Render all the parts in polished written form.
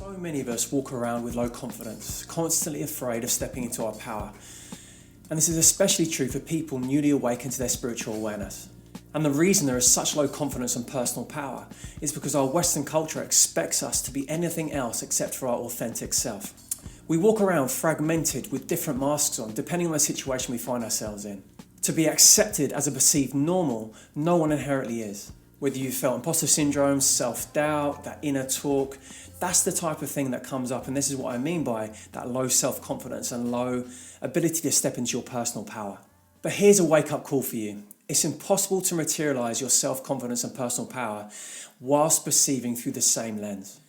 So many of us walk around with low confidence, constantly afraid of stepping into our power. And this is especially true for people newly awakened to their spiritual awareness. And the reason there is such low confidence and personal power is because our Western culture expects us to be anything else except for our authentic self. We walk around fragmented with different masks on, depending on the situation we find ourselves in. To be accepted as a perceived normal, no one inherently is. Whether you felt imposter syndrome, self-doubt, that inner talk, that's the type of thing that comes up. And this is what I mean by that low self-confidence and low ability to step into your personal power. But here's a wake-up call for you. It's impossible to materialise your self-confidence and personal power whilst perceiving through the same lens.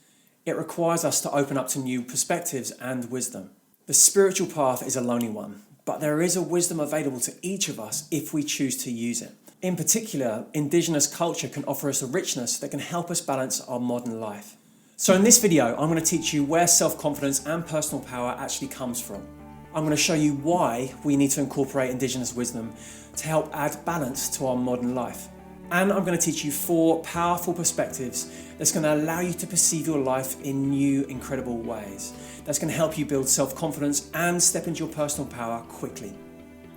It requires us to open up to new perspectives and wisdom. The spiritual path is a lonely one, but there is a wisdom available to each of us if we choose to use it. In particular, indigenous culture can offer us a richness that can help us balance our modern life. So in this video, I'm going to teach you where self-confidence and personal power actually comes from. I'm going to show you why we need to incorporate indigenous wisdom to help add balance to our modern life. And I'm going to teach you 4 powerful perspectives that's going to allow you to perceive your life in new, incredible ways. That's going to help you build self-confidence and step into your personal power quickly.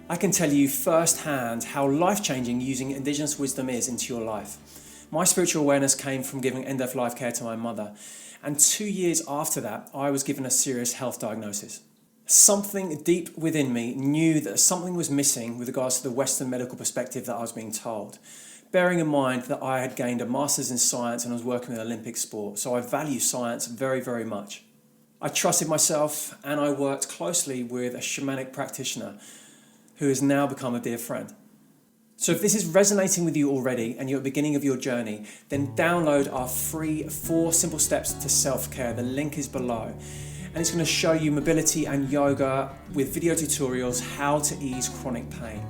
I can tell you firsthand how life-changing using indigenous wisdom is into your life. My spiritual awareness came from giving end-of-life care to my mother, and 2 years after that, I was given a serious health diagnosis. Something deep within me knew that something was missing with regards to the Western medical perspective that I was being told. Bearing in mind that I had gained a master's in science and I was working in Olympic sport, so I value science very, very much. I trusted myself and I worked closely with a shamanic practitioner who has now become a dear friend. So if this is resonating with you already and you're at the beginning of your journey, then download our free 4 simple steps to self-care. The link is below. And it's going to show you mobility and yoga with video tutorials how to ease chronic pain.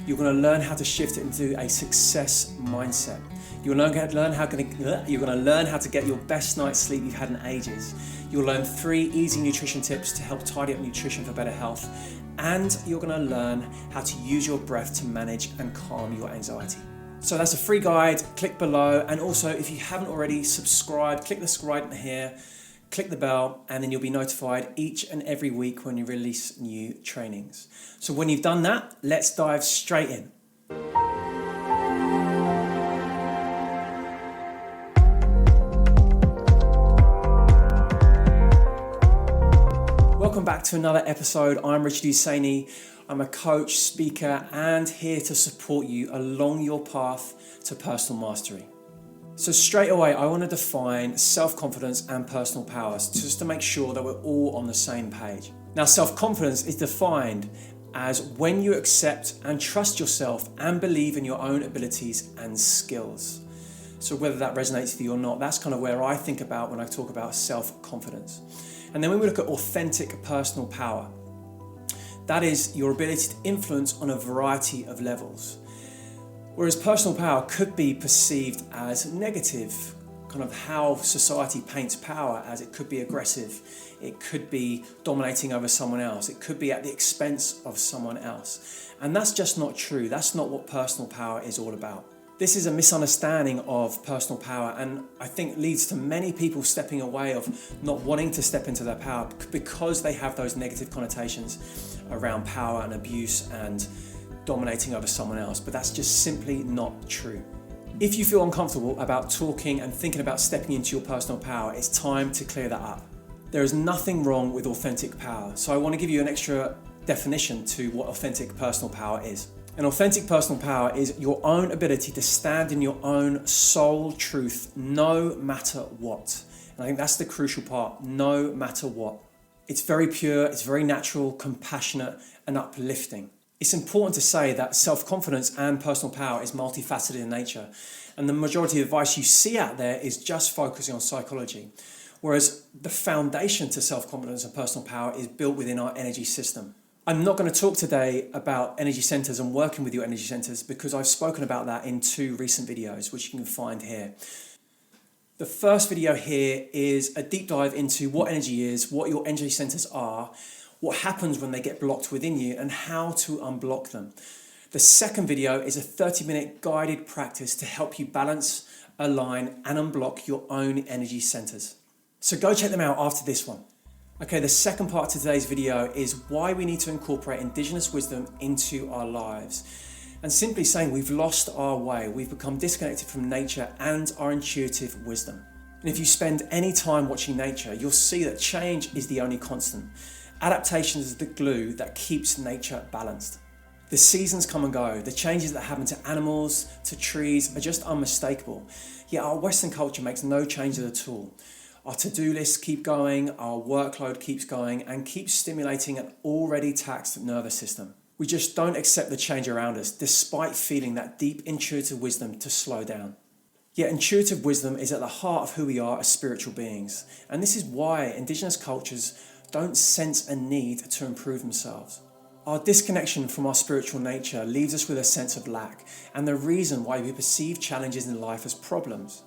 You're going to learn how to shift it into a success mindset. You're going to learn how to get your best night's sleep you've had in ages. You'll learn 3 easy nutrition tips to help tidy up nutrition for better health. And you're going to learn how to use your breath to manage and calm your anxiety. So that's a free guide. Click below. And also, if you haven't already subscribed, click the subscribe button here. Click the bell and then you'll be notified each and every week when you release new trainings. So when you've done that, let's dive straight in. Welcome back to another episode. I'm Richard Hussaini. I'm a coach, speaker, and here to support you along your path to personal mastery. So straight away, I want to define self-confidence and personal powers just to make sure that we're all on the same page. Now, self-confidence is defined as when you accept and trust yourself and believe in your own abilities and skills. So whether that resonates with you or not, that's kind of where I think about when I talk about self-confidence. And then when we look at authentic personal power, that is your ability to influence on a variety of levels. Whereas personal power could be perceived as negative, kind of how society paints power, as it could be aggressive, it could be dominating over someone else, it could be at the expense of someone else. And that's just not true. That's not what personal power is all about. This is a misunderstanding of personal power, and I think leads to many people stepping away of not wanting to step into their power because they have those negative connotations around power and abuse and dominating over someone else, but that's just simply not true. If you feel uncomfortable about talking and thinking about stepping into your personal power, it's time to clear that up. There is nothing wrong with authentic power, so I want to give you an extra definition to what authentic personal power is. An authentic personal power is your own ability to stand in your own soul truth no matter what. And I think that's the crucial part, no matter what. It's very pure, it's very natural, compassionate, and uplifting. It's important to say that self-confidence and personal power is multifaceted in nature, and the majority of advice you see out there is just focusing on psychology, whereas the foundation to self-confidence and personal power is built within our energy system. I'm not going to talk today about energy centers and working with your energy centers because I've spoken about that in 2 recent videos, which you can find here. The first video here is a deep dive into what energy is, what your energy centers are, what happens when they get blocked within you, and how to unblock them. The second video is a 30-minute guided practice to help you balance, align, and unblock your own energy centers. So go check them out after this one. Okay, the second part to today's video is why we need to incorporate indigenous wisdom into our lives. And simply saying we've lost our way, we've become disconnected from nature and our intuitive wisdom. And if you spend any time watching nature, you'll see that change is the only constant. Adaptation is the glue that keeps nature balanced. The seasons come and go, the changes that happen to animals, to trees are just unmistakable. Yet our Western culture makes no changes at all. Our to-do lists keep going, our workload keeps going, and keeps stimulating an already taxed nervous system. We just don't accept the change around us, despite feeling that deep intuitive wisdom to slow down. Yet intuitive wisdom is at the heart of who we are as spiritual beings. And this is why indigenous cultures don't sense a need to improve themselves. Our disconnection from our spiritual nature leaves us with a sense of lack and the reason why we perceive challenges in life as problems.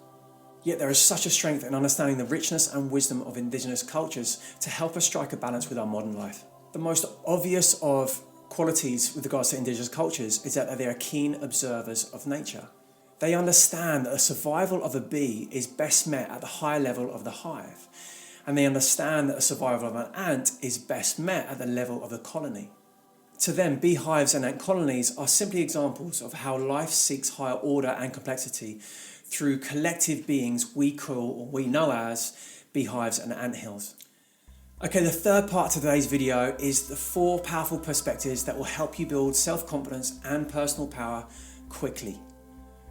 Yet there is such a strength in understanding the richness and wisdom of indigenous cultures to help us strike a balance with our modern life. The most obvious of qualities with regards to indigenous cultures is that they are keen observers of nature. They understand that the survival of a bee is best met at the high level of the hive, and they understand that the survival of an ant is best met at the level of the colony. To them, beehives and ant colonies are simply examples of how life seeks higher order and complexity through collective beings we call, or we know as, beehives and anthills. Okay, the third part to today's video is the 4 powerful perspectives that will help you build self-confidence and personal power quickly.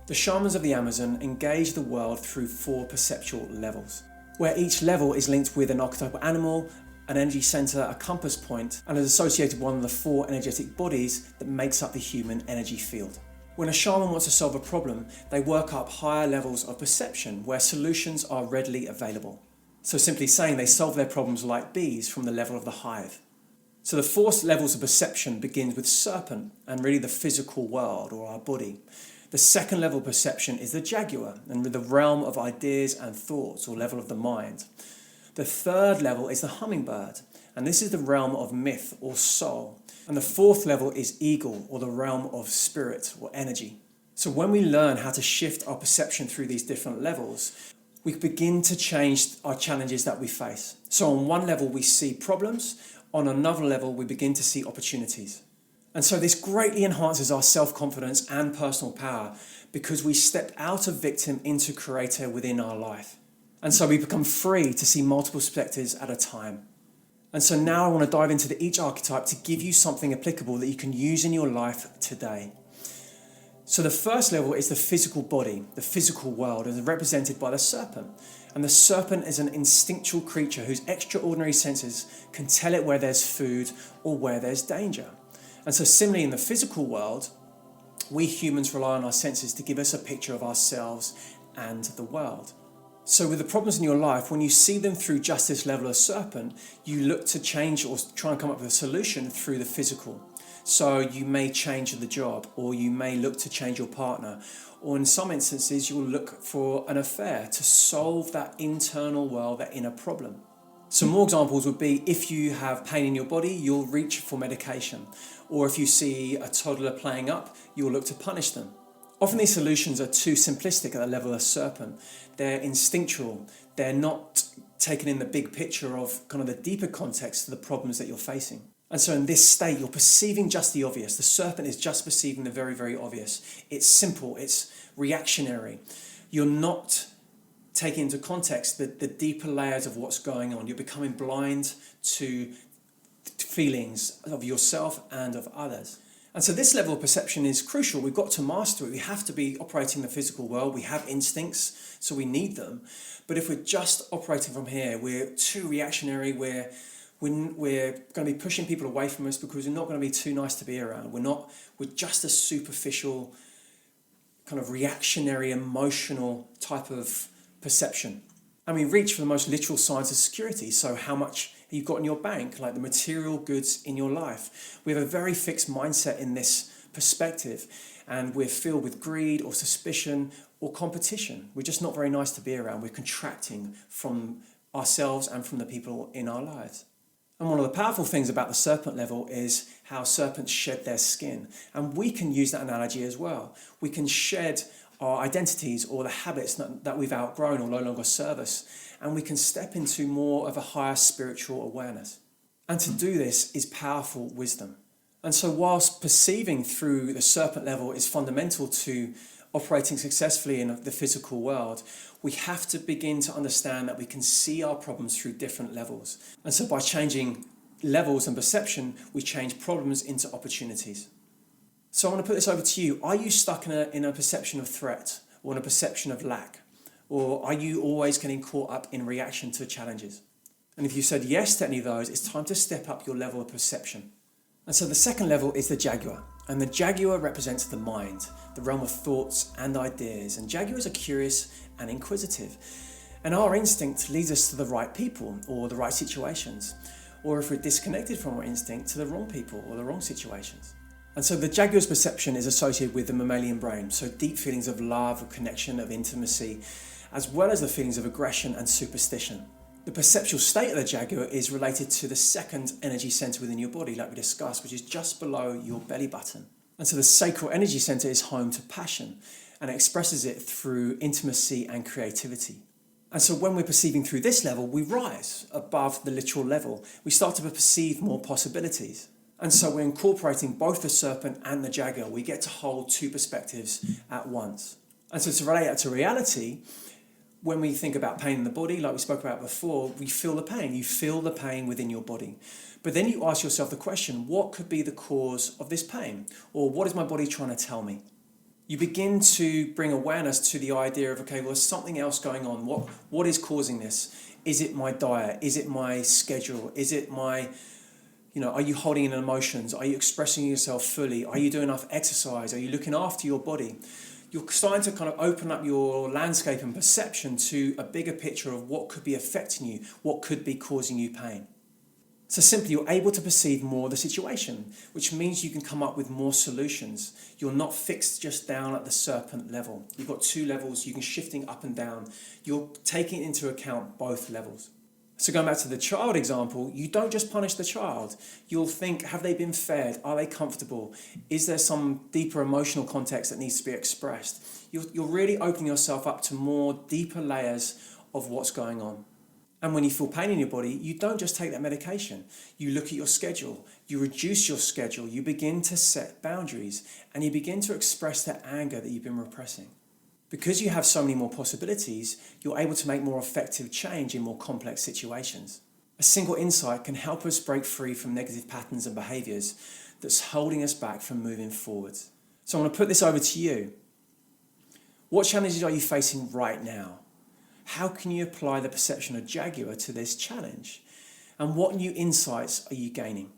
The shamans of the Amazon engage the world through 4 perceptual levels, where each level is linked with an archetypal animal, an energy center, a compass point, and is associated with one of the 4 energetic bodies that makes up the human energy field. When a shaman wants to solve a problem, they work up higher levels of perception where solutions are readily available. So simply saying, they solve their problems like bees from the level of the hive. So the 4 levels of perception begins with serpent and really the physical world or our body. The second level of perception is the jaguar and the realm of ideas and thoughts or level of the mind. The third level is the hummingbird, and this is the realm of myth or soul. And the 4th level is eagle, or the realm of spirit or energy. So when we learn how to shift our perception through these different levels, we begin to change our challenges that we face. So on one level we see problems, on another level we begin to see opportunities. And so this greatly enhances our self-confidence and personal power because we step out of victim into creator within our life. And so we become free to see multiple perspectives at a time. And so now I want to dive into each archetype to give you something applicable that you can use in your life today. So the first level is the physical body, the physical world, as represented by the serpent. And the serpent is an instinctual creature whose extraordinary senses can tell it where there's food or where there's danger. And so similarly in the physical world, we humans rely on our senses to give us a picture of ourselves and the world. So with the problems in your life, when you see them through just this level of serpent, you look to change or try and come up with a solution through the physical. So you may change the job, or you may look to change your partner, or in some instances, you'll look for an affair to solve that internal world, that inner problem. Some more examples would be if you have pain in your body, you'll reach for medication. Or if you see a toddler playing up, you'll look to punish them. Often these solutions are too simplistic at the level of serpent. They're instinctual. They're not taken in the big picture of kind of the deeper context to the problems that you're facing. And so in this state, you're perceiving just the obvious. The serpent is just perceiving the very, very obvious. It's simple. It's reactionary. You're not taking into context the deeper layers of what's going on. You're becoming blind to feelings of yourself and of others. And so this level of perception is crucial. We've got to master it. We have to be operating in the physical world. We have instincts, so we need them. But if we're just operating from here, we're too reactionary. We're going to be pushing people away from us because we're not going to be too nice to be around. We're just a superficial, kind of reactionary, emotional type of perception. And we reach for the most literal signs of security. So how much you've got in your bank, like the material goods in your life. We have a very fixed mindset in this perspective, and we're filled with greed or suspicion or competition. We're just not very nice to be around. We're contracting from ourselves and from the people in our lives. And one of the powerful things about the serpent level is how serpents shed their skin. And we can use that analogy as well. We can shed our identities or the habits that we've outgrown or no longer serve us. and we can step into more of a higher spiritual awareness. And to do this is powerful wisdom. And so whilst perceiving through the serpent level is fundamental to operating successfully in the physical world, we have to begin to understand that we can see our problems through different levels. And so by changing levels and perception, we change problems into opportunities. So I want to put this over to you. Are you stuck in a perception of threat or in a perception of lack? Or are you always getting caught up in reaction to challenges? And if you said yes to any of those, it's time to step up your level of perception. And so the second level is the jaguar. And the jaguar represents the mind, the realm of thoughts and ideas. And jaguars are curious and inquisitive. And our instinct leads us to the right people or the right situations. Or if we're disconnected from our instinct, to the wrong people or the wrong situations. And so the jaguar's perception is associated with the mammalian brain. So deep feelings of love, of connection, of intimacy, as well as the feelings of aggression and superstition. The perceptual state of the jaguar is related to the second energy center within your body, like we discussed, which is just below your belly button. And so the sacral energy center is home to passion and it expresses it through intimacy and creativity. And so when we're perceiving through this level, we rise above the literal level. We start to perceive more possibilities. And so we're incorporating both the serpent and the jaguar. We get to hold two perspectives at once. And so to relate that to reality, when we think about pain in the body, like we spoke about before, we feel the pain. You feel the pain within your body. But then you ask yourself the question, what could be the cause of this pain? Or what is my body trying to tell me? You begin to bring awareness to the idea of, okay, well, there's something else going on. What is causing this? Is it my diet? Is it my schedule? Is it my, are you holding in emotions? Are you expressing yourself fully? Are you doing enough exercise? Are you looking after your body? You're starting to kind of open up your landscape and perception to a bigger picture of what could be affecting you, what could be causing you pain. So simply, you're able to perceive more of the situation, which means you can come up with more solutions. You're not fixed just down at the serpent level. You've got two levels, you can shifting up and down. You're taking into account both levels. So going back to the child example, you don't just punish the child. You'll think, have they been fed? Are they comfortable? Is there some deeper emotional context that needs to be expressed? You're really opening yourself up to more deeper layers of what's going on. And when you feel pain in your body, you don't just take that medication. You look at your schedule, you reduce your schedule, you begin to set boundaries, and you begin to express that anger that you've been repressing. Because you have so many more possibilities, you're able to make more effective change in more complex situations. A single insight can help us break free from negative patterns and behaviours that's holding us back from moving forwards. So I want to put this over to you. What challenges are you facing right now? How can you apply the perception of jaguar to this challenge? And what new insights are you gaining?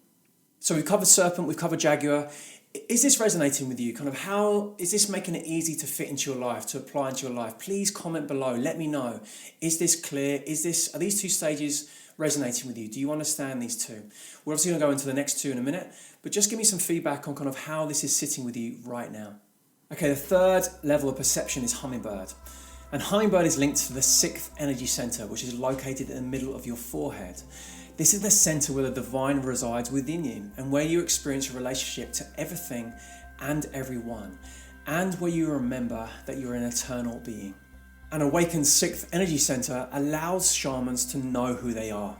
So we've covered serpent, we've covered jaguar. Is this resonating with you? How is this making it easy to fit into your life, to apply into your life? Please comment below. Let me know. Is this clear? Are these two stages resonating with you? Do you understand these two? We're obviously going to go into the next two in a minute, but just give me some feedback on kind of how this is sitting with you right now. Okay, the third level of perception is hummingbird. And hummingbird is linked to the sixth energy center, which is located in the middle of your forehead. This is the center where the divine resides within you and where you experience a relationship to everything and everyone, and where you remember that you're an eternal being. An awakened sixth energy center allows shamans to know who they are.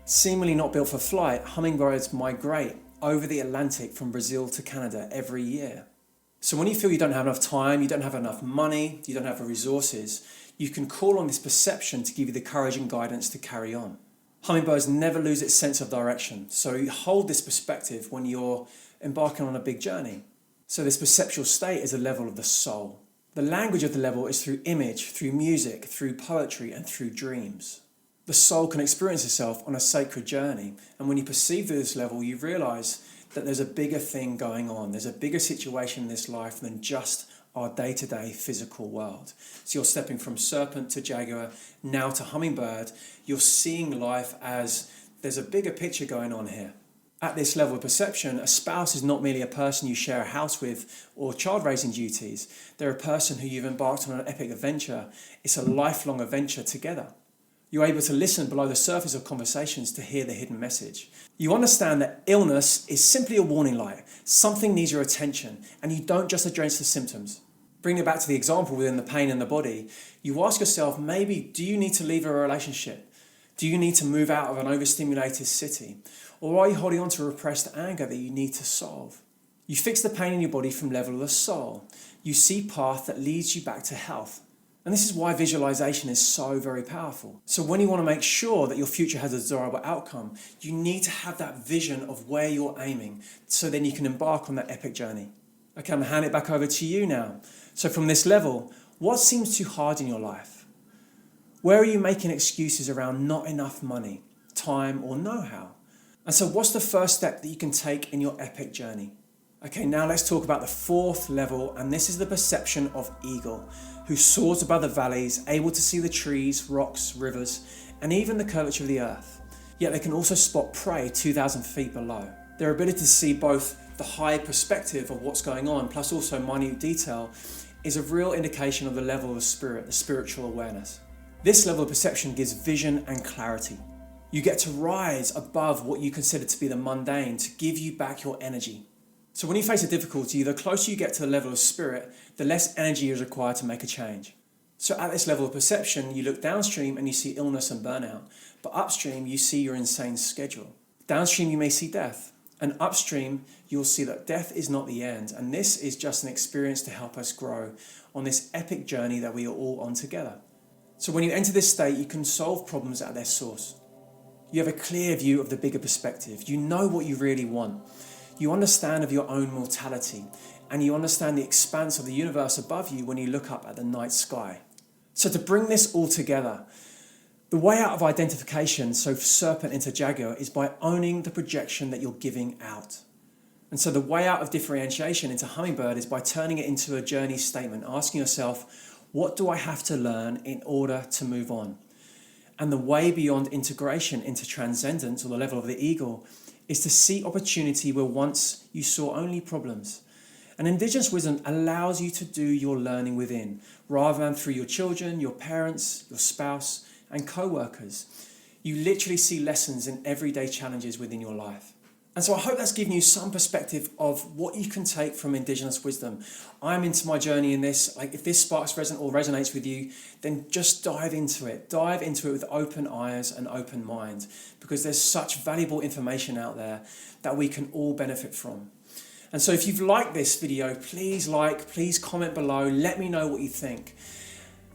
Seemingly not built for flight, hummingbirds migrate over the Atlantic from Brazil to Canada every year. So when you feel you don't have enough time, you don't have enough money, you don't have the resources, you can call on this perception to give you the courage and guidance to carry on. Hummingbirds never lose its sense of direction, so you hold this perspective when you're embarking on a big journey. So this perceptual state is a level of the soul. The language of the level is through image, through music, through poetry, and through dreams. The soul can experience itself on a sacred journey, and when you perceive through this level, you realise that there's a bigger thing going on. There's a bigger situation in this life than just our day-to-day physical world. So you're stepping from serpent to jaguar, now to hummingbird. You're seeing life as there's a bigger picture going on here. At this level of perception, a spouse is not merely a person you share a house with or child-raising duties. They're a person who you've embarked on an epic adventure. It's a lifelong adventure together. You're able to listen below the surface of conversations to hear the hidden message. You understand that illness is simply a warning light. Something needs your attention, and you don't just address the symptoms. Bring it back to the example within the pain in the body. You ask yourself, maybe, do you need to leave a relationship? Do you need to move out of an overstimulated city? Or are you holding on to repressed anger that you need to solve? You fix the pain in your body from level of the soul. You see path that leads you back to health. And this is why visualization is so very powerful. So when you want to make sure that your future has a desirable outcome, you need to have that vision of where you're aiming, so then you can embark on that epic journey. Okay, I'm going to hand it back over to you now. So from this level, what seems too hard in your life? Where are you making excuses around not enough money, time, or know-how? And so what's the first step that you can take in your epic journey? Okay, now let's talk about the fourth level, and this is the perception of eagle, who soars above the valleys, able to see the trees, rocks, rivers, and even the curvature of the earth. Yet they can also spot prey 2,000 feet below. Their ability to see both the high perspective of what's going on, plus also minute detail, is a real indication of the level of spirit, the spiritual awareness. This level of perception gives vision and clarity. You get to rise above what you consider to be the mundane to give you back your energy. So when you face a difficulty, the closer you get to the level of spirit, the less energy is required to make a change. So at this level of perception, you look downstream and you see illness and burnout, but upstream you see your insane schedule. Downstream you may see death, and upstream you'll see that death is not the end, and this is just an experience to help us grow on this epic journey that we are all on together. So when you enter this state, you can solve problems at their source. You have a clear view of the bigger perspective. You know what you really want. You understand of your own mortality, and you understand the expanse of the universe above you when you look up at the night sky. So to bring this all together, the way out of identification, so serpent into jaguar, is by owning the projection that you're giving out. And so the way out of differentiation into hummingbird is by turning it into a journey statement, asking yourself, what do I have to learn in order to move on? And the way beyond integration into transcendence, or the level of the eagle, is to see opportunity where once you saw only problems. And indigenous wisdom allows you to do your learning within, rather than through your children, your parents, your spouse, and co-workers. You literally see lessons in everyday challenges within your life. And so I hope that's given you some perspective of what you can take from indigenous wisdom. I'm into my journey in this. Like, if this sparks resonates with you, then just dive into it. Dive into it with open eyes and open mind, because there's such valuable information out there that we can all benefit from. And so if you've liked this video, please comment below. Let me know what you think.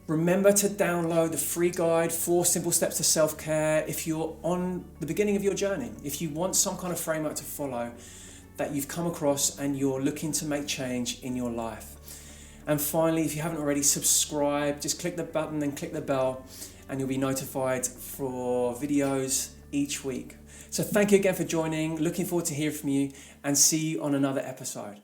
Remember to download the free guide, 4 Simple Steps to Self-Care, if you're on the beginning of your journey. If you want some kind of framework to follow that you've come across and you're looking to make change in your life. And finally, if you haven't already, subscribe. Just click the button and click the bell and you'll be notified for videos each week. So thank you again for joining. Looking forward to hearing from you, and see you on another episode.